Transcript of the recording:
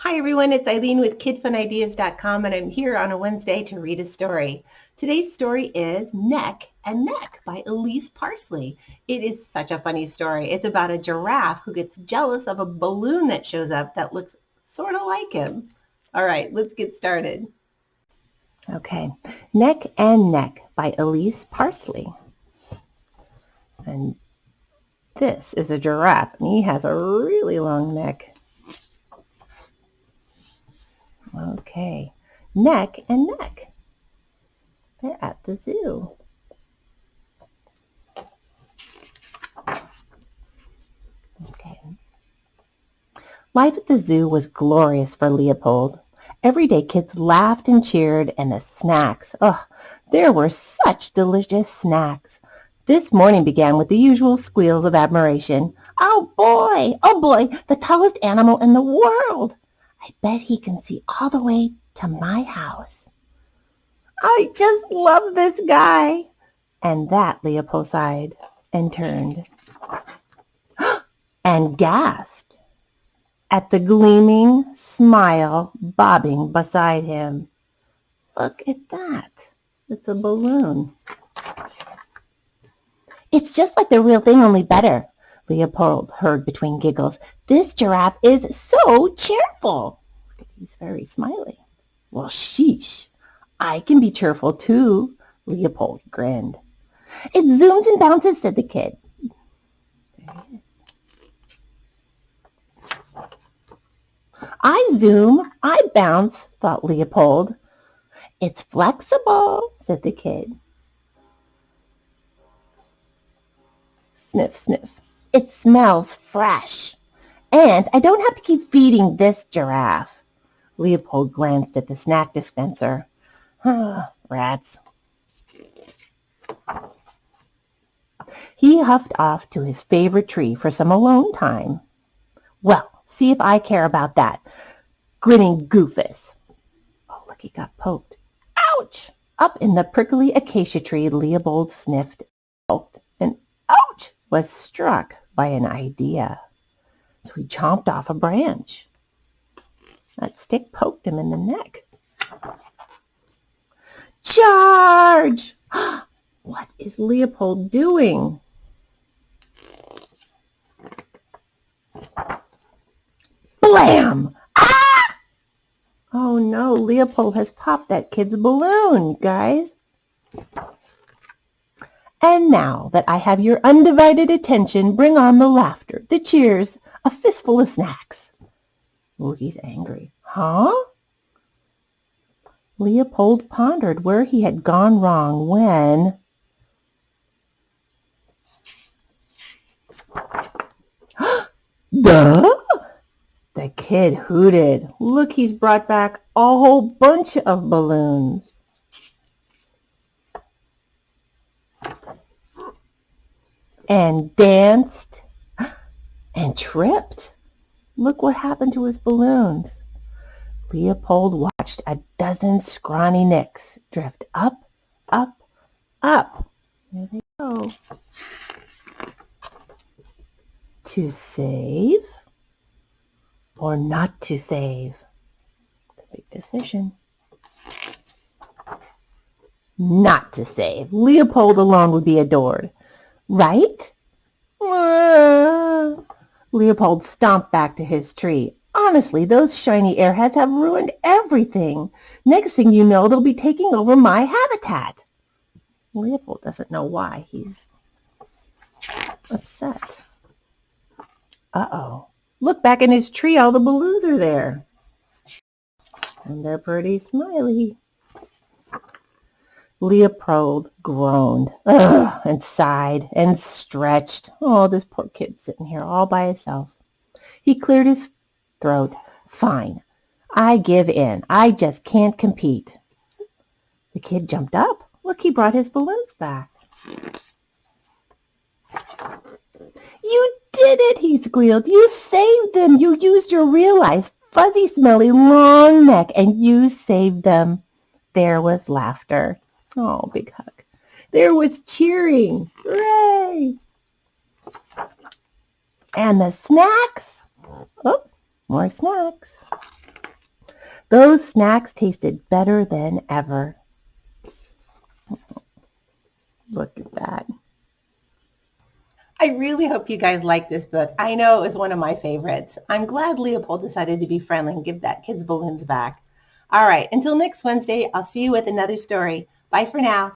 Hi everyone, it's Eileen with Kidfunideas.com and I'm here on a Wednesday to read a story. Today's story is Neck and Neck by Elise Parsley. It is such a funny story. It's about a giraffe who gets jealous of a balloon that shows up that looks sort of like him. All right, let's get started. Okay, Neck and Neck by Elise Parsley. And this is a giraffe and he has a really long neck. Okay, Neck and Neck. They're at the zoo. Okay. Life at the zoo was glorious for Leopold. Every day kids laughed and cheered, and the snacks. Oh, there were such delicious snacks. This morning began with the usual squeals of admiration. Oh boy, the tallest animal in the world. I bet he can see all the way to my house. I just love this guy. And that Leopold sighed and turned and gasped at the gleaming smile bobbing beside him. Look at that. It's a balloon. It's just like the real thing, only better, Leopold heard between giggles. This giraffe is so cheerful. He's very smiley. Well, sheesh. I can be cheerful too, Leopold grinned. It zooms and bounces, said the kid. There he is. I zoom, I bounce, thought Leopold. It's flexible, said the kid. Sniff, sniff. It smells fresh. And I don't have to keep feeding this giraffe. Leopold glanced at the snack dispenser. Rats. He huffed off to his favorite tree for some alone time. Well, see if I care about that. Grinning goofus. Oh, look, he got poked. Ouch! Up in the prickly acacia tree, Leopold sniffed, poked, and ouch! Was struck by an idea. So he chomped off a branch. That stick poked him in the neck. Charge! What is Leopold doing? Blam! Ah! Oh no, Leopold has popped that kid's balloon, guys. And now that I have your undivided attention, bring on the laughter, the cheers, a fistful of snacks. Oh, he's angry. Huh? Leopold pondered where he had gone wrong when... Duh! The kid hooted. Look, he's brought back a whole bunch of balloons. And danced and tripped. Look what happened to his balloons. Leopold watched a dozen scrawny necks drift up, up, up. There they go. To save or not to save? The big decision. Not to save. Leopold alone would be adored. Right? Leopold stomped back to his tree. Honestly, those shiny airheads have ruined everything. Next thing you know, they'll be taking over my habitat. Leopold doesn't know why. He's upset. Uh-oh. Look, back in his tree, all the balloons are there. And they're pretty smiley. Leopold groaned and sighed and stretched. Oh, this poor kid's sitting here all by himself. He cleared his throat. Fine. I give in. I just can't compete. The kid jumped up. Look, he brought his balloons back. You did it, he squealed. You saved them. You used your real eyes, fuzzy, smelly, long neck, and you saved them. There was laughter. Oh, big hug. There was cheering. Hooray! And the snacks. Oh, more snacks. Those snacks tasted better than ever. Look at that. I really hope you guys like this book. I know it was one of my favorites. I'm glad Leopold decided to be friendly and give that kid's balloons back. All right, until next Wednesday, I'll see you with another story. Bye for now.